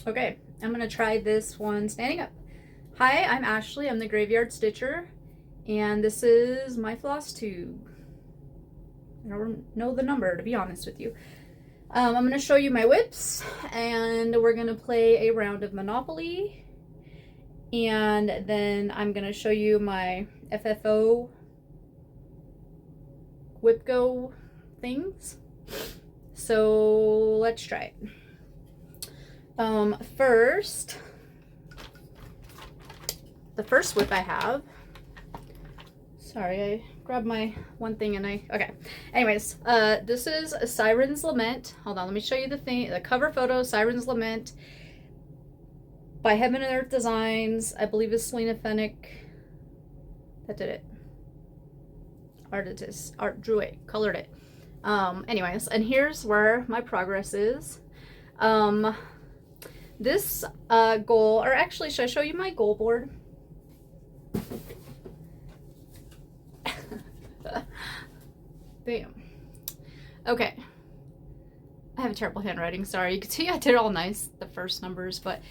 Okay, I'm gonna try this one standing up. Hi, I'm Ashley. I'm the Graveyard Stitcher, and this is my Flosstube. I don't know the number, to be honest with you. I'm gonna show you my whips, and we're gonna play a round of Monopoly, and then I'm gonna show you my FFO whip go things. So let's try it. First, the first whip I have, sorry, I grabbed my one thing and okay. Anyways, this is a Siren's Lament. Hold on, let me show you the cover photo, Siren's Lament by Heaven and Earth Designs. I believe it's Selena Fennick that did it. Art drew it, colored it. Anyways, and here's where my progress is. This goal, or actually, should I show you my goal board? Bam. Okay. I have terrible handwriting, sorry. You can see I did all nice, the first numbers, but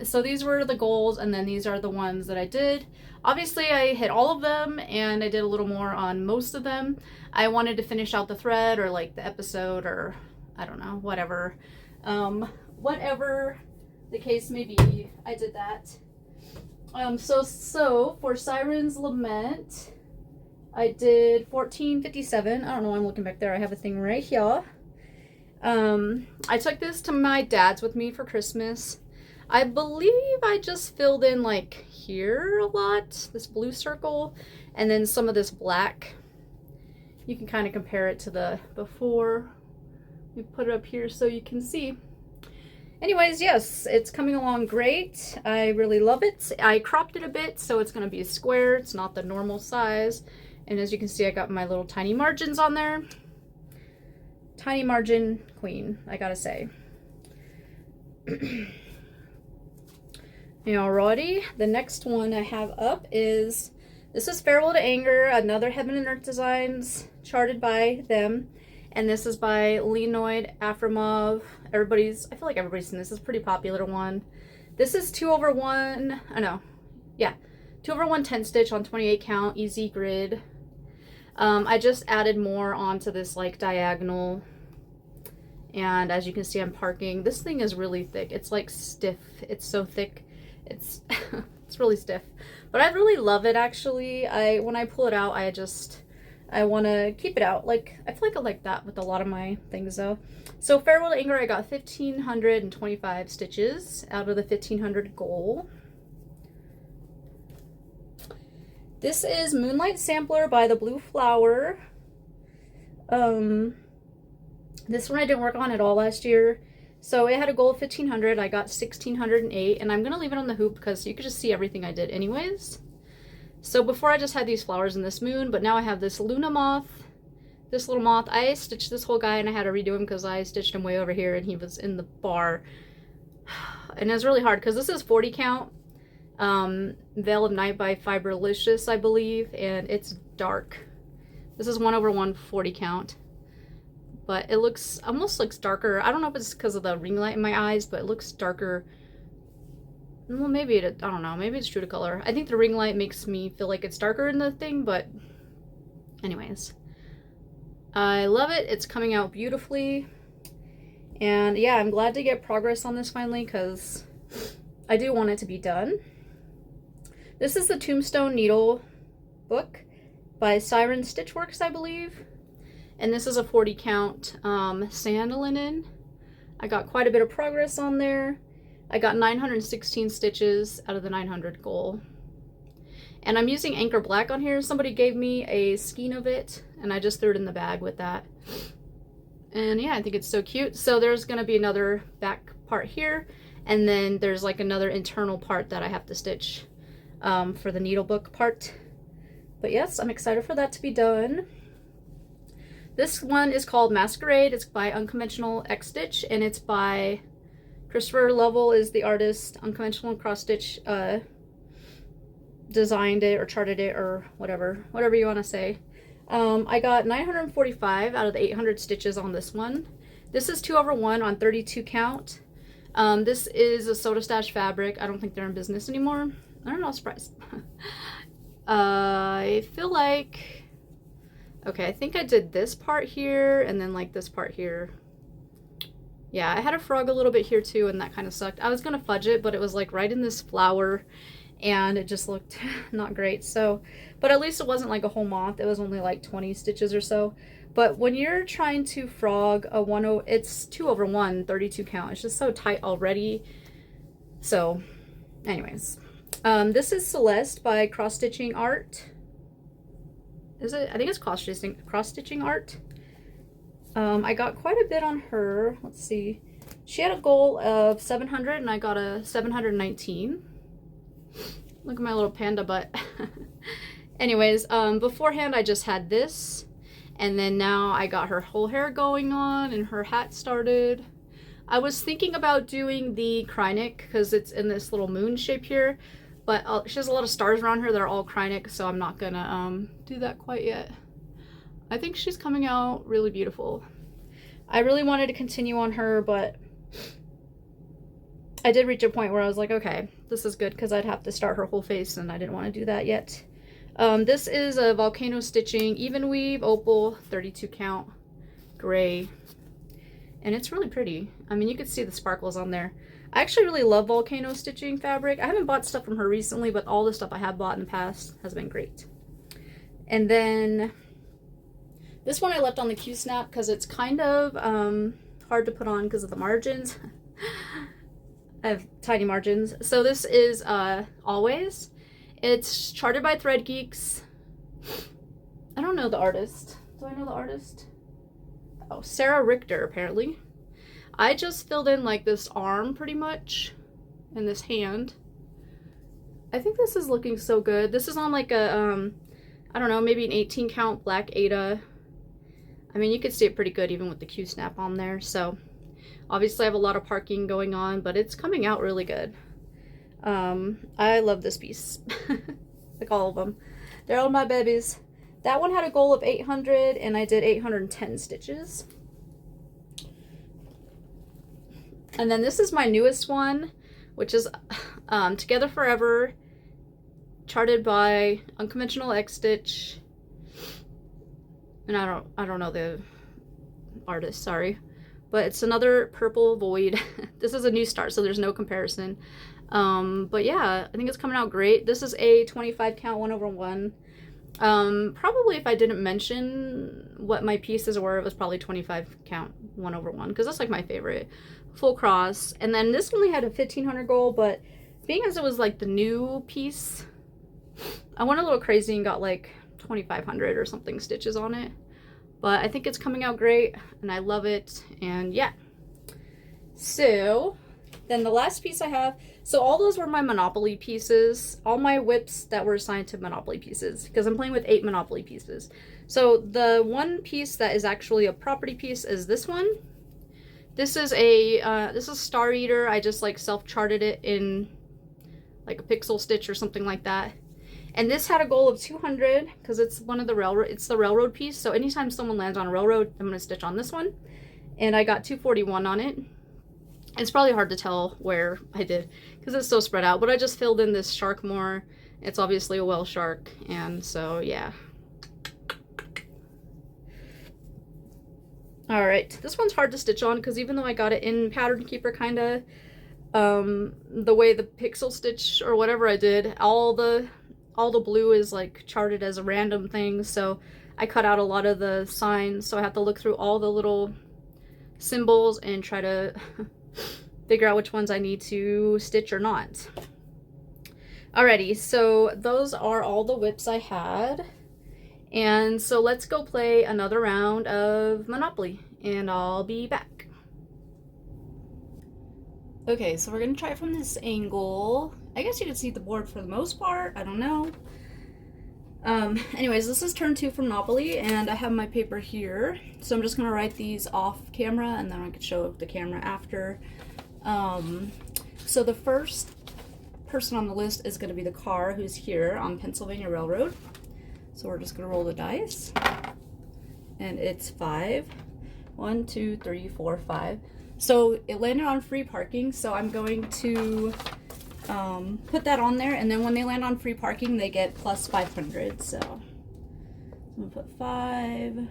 so these were the goals, and then these are the ones that I did. Obviously, I hit all of them, and I did a little more on most of them. I wanted to finish out the thread, or like the episode, or I don't know, whatever. Whatever the case may be, I did that. So for Siren's Lament, I did 1457. I don't know, I'm looking back there. I have a thing right here. I took this to my dad's with me for Christmas. I believe I just filled in like here a lot, this blue circle, and then some of this black. You can kind of compare it to the before. We put it up here so you can see. Anyways, yes, it's coming along great. I really love it. I cropped it a bit, so it's going to be a square. It's not the normal size. And as you can see, I got my little tiny margins on there. Tiny margin queen, I gotta say. Alrighty, the next one I have up is, this is Farewell to Anger, another Heaven and Earth Designs, charted by them. And this is by Leonid Afremov. I feel like everybody's seen this. This is a pretty popular one. This is 2/1, 2/1 10 stitch on 28 count, easy grid. I just added more onto this like diagonal. And as you can see, I'm parking. This thing is really thick. It's like stiff. It's so thick. It's it's really stiff. But I really love it actually. When I pull it out, I want to keep it out. Like, I feel like I like that with a lot of my things though. So Farewell to Anger, I got 1,525 stitches out of the 1,500 goal. This is Moonlight Sampler by the Blue Flower. This one I didn't work on at all last year. So it had a goal of 1,500. I got 1,608, and I'm going to leave it on the hoop because you could just see everything I did anyways. So before I just had these flowers in this moon, but now I have this Luna moth, this little moth. I stitched this whole guy and I had to redo him because I stitched him way over here and he was in the bar. And it was really hard because this is 40 count. Veil of Night by Fibrelicious, I believe, and it's dark. This is 1/1 40 count. But it almost looks darker. I don't know if it's because of the ring light in my eyes, but it looks darker. Well, maybe I don't know. Maybe it's true to color. I think the ring light makes me feel like it's darker in the thing, but anyways. I love it. It's coming out beautifully. And yeah, I'm glad to get progress on this finally because I do want it to be done. This is the Tombstone Needle book by Siren Stitchworks, I believe. And this is a 40 count sand linen. I got quite a bit of progress on there. I got 916 stitches out of the 900 goal. And I'm using Anchor Black on here. Somebody gave me a skein of it, and I just threw it in the bag with that. And yeah, I think it's so cute. So there's going to be another back part here, and then there's like another internal part that I have to stitch for the needlebook part. But yes, I'm excited for that to be done. This one is called Masquerade. It's by Unconventional X Stitch, and it's by Christopher Lovell is the artist. Unconventional Cross Stitch designed it or charted it or whatever you want to say. I got 945 out of the 800 stitches on this one. This is 2/1 on 32 count. This is a Soda Stash fabric. I don't think they're in business anymore. I don't know, surprised. I feel like, okay, I think I did this part here and then like this part here. Yeah, I had a frog a little bit here too, and that kind of sucked. I was gonna fudge it, but it was like right in this flower, and it just looked not great. So, but at least it wasn't like a whole moth. It was only like 20 stitches or so. But when you're trying to frog a 1/0, it's 2/1, 32 count. It's just so tight already. So, anyways, this is Celeste by Cross Stitching Art. Is it? I think it's Cross Stitching Art. I got quite a bit on her. Let's see. She had a goal of 700 and I got a 719. Look at my little panda butt. Anyways, beforehand I just had this, and then now I got her whole hair going on and her hat started. I was thinking about doing the Krynic because it's in this little moon shape here, but she has a lot of stars around her that are all Krynic, so I'm not gonna do that quite yet. I think she's coming out really beautiful. I really wanted to continue on her, but I did reach a point where I was like, okay, this is good, because I'd have to start her whole face, and I didn't want to do that yet. This is a Volcano Stitching Even Weave Opal 32 count gray, and it's really pretty. I mean, you could see the sparkles on there. I actually really love Volcano Stitching fabric. I haven't bought stuff from her recently, but all the stuff I have bought in the past has been great. And then this one I left on the Q-snap because it's kind of hard to put on because of the margins. I have tiny margins. So this is Always. It's charted by Thread Geeks. I don't know the artist. Do I know the artist? Oh, Sarah Richter, apparently. I just filled in like this arm pretty much and this hand. I think this is looking so good. This is on like a, I don't know, maybe an 18 count black Aida. I mean, you could see it pretty good even with the Q-snap on there. So obviously I have a lot of parking going on, but it's coming out really good. I love this piece. Like all of them. They're all my babies. That one had a goal of 800 and I did 810 stitches. And then this is my newest one, which is Together Forever, charted by Unconventional X Stitch. And I don't know the artist, sorry. But it's another purple void. This is a new start, so there's no comparison. But yeah, I think it's coming out great. This is a 25 count 1/1. Probably if I didn't mention what my pieces were, it was probably 25 count 1/1, because that's like my favorite. Full cross. And then this only had a 1500 goal, but being as it was like the new piece, I went a little crazy and got like 2500 or something stitches on it. But I think it's coming out great and I love it. And yeah. So then the last piece I have, so all those were my Monopoly pieces, all my whips that were assigned to Monopoly pieces, because I'm playing with 8 Monopoly pieces. So the one piece that is actually a property piece is this one. This is a Star Eater. I just like self-charted it in like a pixel stitch or something like that. And this had a goal of 200 because it's one of the railroad piece. So anytime someone lands on a railroad, I'm going to stitch on this one. And I got 241 on it. It's probably hard to tell where I did because it's so spread out, but I just filled in this shark more. It's obviously a whale shark, and so yeah. All right, this one's hard to stitch on because even though I got it in Pattern Keeper kind of, the way the pixel stitch or whatever I did, all the blue is like charted as a random thing, so I cut out a lot of the signs, so I have to look through all the little symbols and try to figure out which ones I need to stitch or not. Alrighty, so those are all the whips I had. And so let's go play another round of Monopoly, and I'll be back. Okay, so we're gonna try it from this angle. I guess you can see the board for the most part, I don't know. Anyways, this is turn 2 from Monopoly, and I have my paper here. So I'm just gonna write these off camera, and then I could show the camera after. So the first person on the list is gonna be the car, who's here on Pennsylvania Railroad. So we're just gonna roll the dice, and it's 5. 1, 2, 3, 4, 5. So it landed on free parking, so I'm going to put that on there, and then when they land on free parking, they get plus 500. So I'm gonna put 5.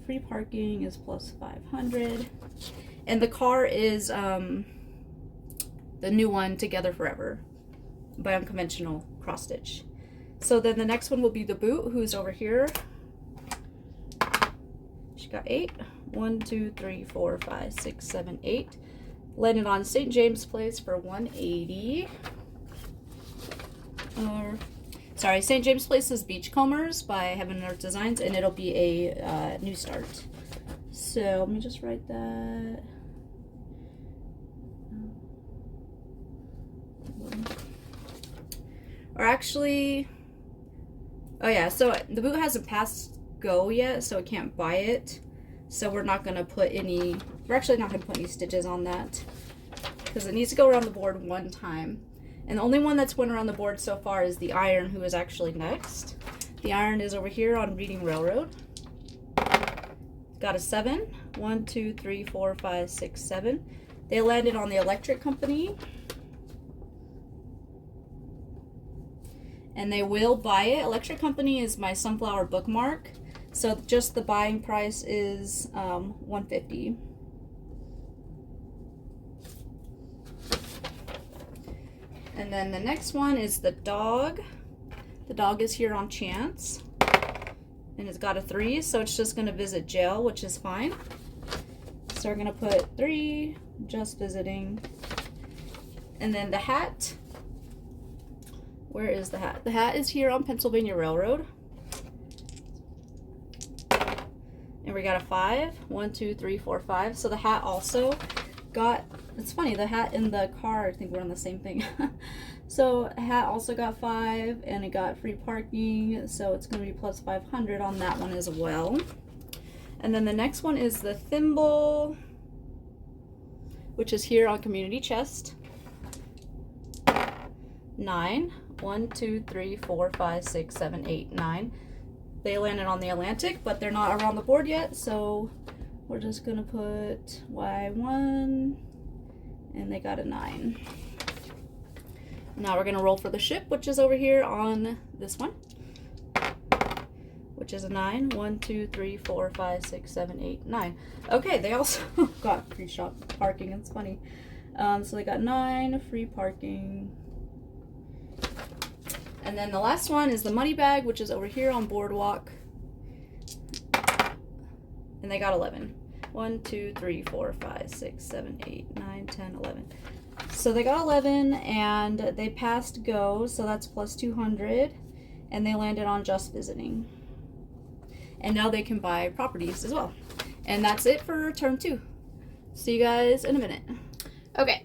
Free parking is plus 500. And the car is the new one, Together Forever, by Unconventional Cross Stitch. So then the next one will be the boot, who's over here. She got 8. 1, 2, 3, 4, 5, 6, 7, 8. Landed on St. James Place for 180. Or, sorry, St. James Place is Beachcombers by Heaven and Earth Designs, and it'll be a new start. So let me just write that. Or actually, oh yeah, so the boot hasn't passed go yet, so I can't buy it. So we're not going to put any, we're actually not going to put any stitches on that because it needs to go around the board one time. And the only one that's went around the board so far is the iron, who is actually next. The iron is over here on Reading Railroad. Got a 7. 1, 2, 3, 4, 5, 6, 7. They landed on the Electric Company. And they will buy it. Electric Company is my sunflower bookmark. So just the buying price is $150. And then the next one is the dog. The dog is here on chance. And it's got a 3, so it's just going to visit jail, which is fine. So we're going to put 3, just visiting. And then the hat. Where is the hat? The hat is here on Pennsylvania Railroad. And we got a 5. 1, 2, 3, 4, 5. So the hat also got, it's funny, the hat and the car, I think we're on the same thing. So a hat also got 5, and it got free parking, so it's going to be plus 500 on that one as well. And then the next one is the thimble, which is here on Community Chest. 9. 1, 2, 3, 4, 5, 6, 7, 8, 9. They landed on the Atlantic, but they're not around the board yet, so we're just gonna put Y1, and they got a 9. Now we're gonna roll for the ship, which is over here on this one, which is a 9. 1, 2, 3, 4, 5, 6, 7, 8, 9. Okay, they also got free shop parking. It's funny. So they got 9 free parking. And then the last one is the money bag, which is over here on Boardwalk. And they got 11. 1, 2, 3, 4, 5, 6, 7, 8, 9, 10, 11. So they got 11, and they passed go, so that's plus 200. And they landed on just visiting. And now they can buy properties as well. And that's it for turn 2. See you guys in a minute. Okay,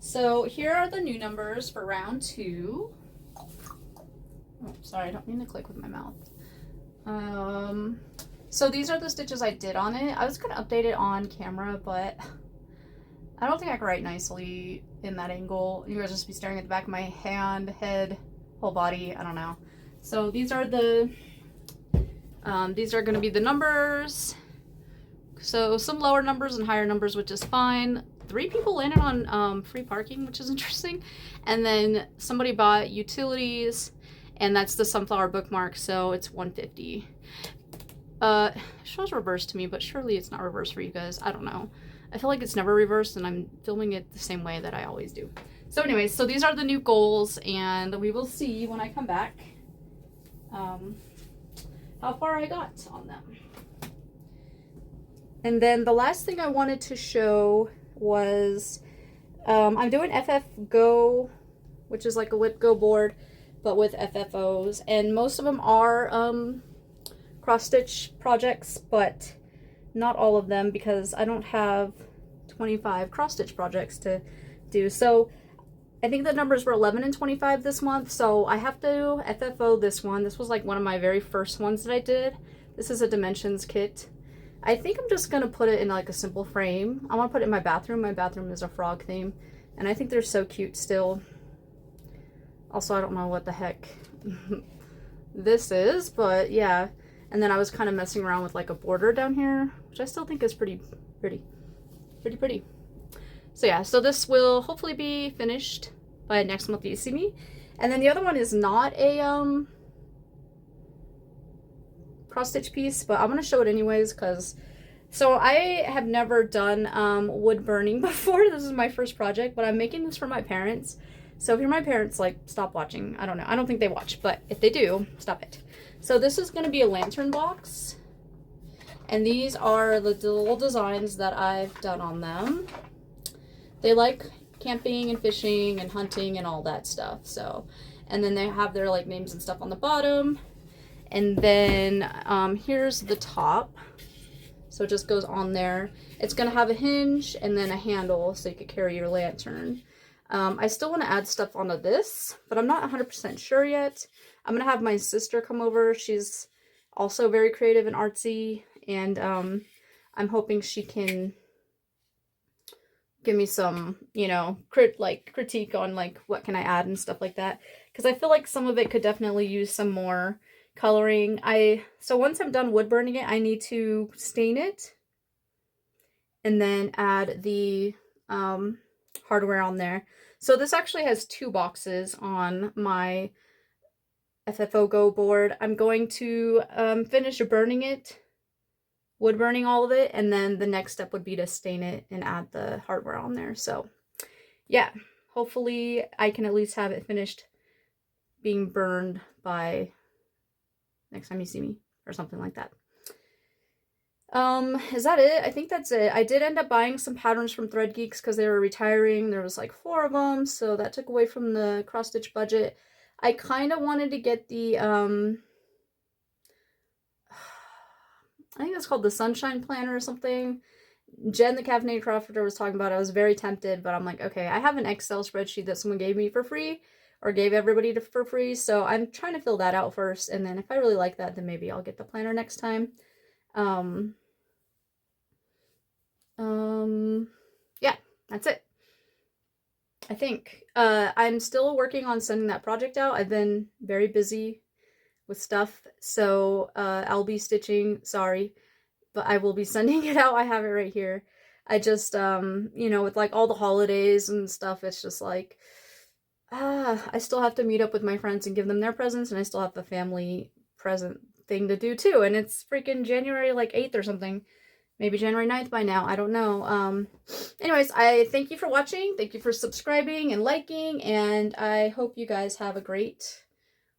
so here are the new numbers for round 2. Oh, sorry, I don't mean to click with my mouth. So these are the stitches I did on it. I was going to update it on camera, but I don't think I can write nicely in that angle. You guys just be staring at the back of my hand, head, whole body. I don't know. So these are the, these are going to be the numbers. So some lower numbers and higher numbers, which is fine. 3 people landed on free parking, which is interesting. And then somebody bought utilities, and that's the sunflower bookmark, so it's 150. It shows reversed to me, but surely it's not reversed for you guys. I don't know. I feel like it's never reversed, and I'm filming it the same way that I always do. So anyways, so these are the new goals, and we will see when I come back how far I got on them. And then the last thing I wanted to show was I'm doing FF Go, which is like a Whip Go board, but with FFOs, and most of them are cross stitch projects, but not all of them, because I don't have 25 cross stitch projects to do. So I think the numbers were 11 and 25 this month, so I have to FFO this one. This was like one of my very first ones that I did. This is a dimensions kit. I think I'm just gonna put it in like a simple frame. I want to put it in my bathroom. My bathroom is a frog theme, and I think they're so cute still. Also, I don't know what the heck this is, but yeah. And then I was kind of messing around with like a border down here, which I still think is pretty pretty. pretty pretty. So yeah, so this will hopefully be finished by next month that you see me. And then the other one is not a cross stitch piece, but I'm gonna show it anyways because so I have never done wood burning before. This is my first project, but I'm making this for my parents. So if you're my parents, like, stop watching. I don't know. I don't think they watch, but if they do, stop it. So this is gonna be a lantern box. And these are the little designs that I've done on them. They like camping and fishing and hunting and all that stuff. So, and then they have their like names and stuff on the bottom. And then here's the top. So it just goes on there. It's gonna have a hinge and then a handle so you could carry your lantern. I still want to add stuff onto this, but I'm not 100% sure yet. I'm gonna have my sister come over. She's also very creative and artsy, and I'm hoping she can give me some, you know, critique on like what can I add and stuff like that, because I feel like some of it could definitely use some more coloring. So once I'm done wood burning it, I need to stain it and then add the hardware on there. So this actually has 2 boxes on my FFO Go board. I'm going to finish burning it, wood burning all of it, and then the next step would be to stain it and add the hardware on there. So yeah, hopefully I can at least have it finished being burned by next time you see me or something like that. Is that it? I think that's it. I did end up buying some patterns from Thread Geeks because they were retiring. There was like 4 of them, so that took away from the cross stitch budget. I kind of wanted to get the I think that's called the Sunshine Planner or something. Jen, the Caffeinated Crafter, was talking about it. I was very tempted, but I'm like, okay, I have an Excel spreadsheet that someone gave me for free, or gave everybody for free, so I'm trying to fill that out first, and then if I really like that, then maybe I'll get the planner next time. Yeah, that's it. I think. I'm still working on sending that project out. I've been very busy with stuff, so I'll be stitching, sorry, but I will be sending it out. I have it right here. I just, you know, with like all the holidays and stuff, it's just like, I still have to meet up with my friends and give them their presents, and I still have a family present thing to do too, and it's freaking January like 8th or something. Maybe January 9th by now. I don't know. Anyways, I thank you for watching. Thank you for subscribing and liking. And I hope you guys have a great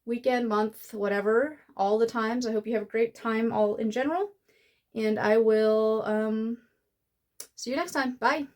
weekend, month, whatever, all the times. I hope you have a great time all in general. And I will see you next time. Bye.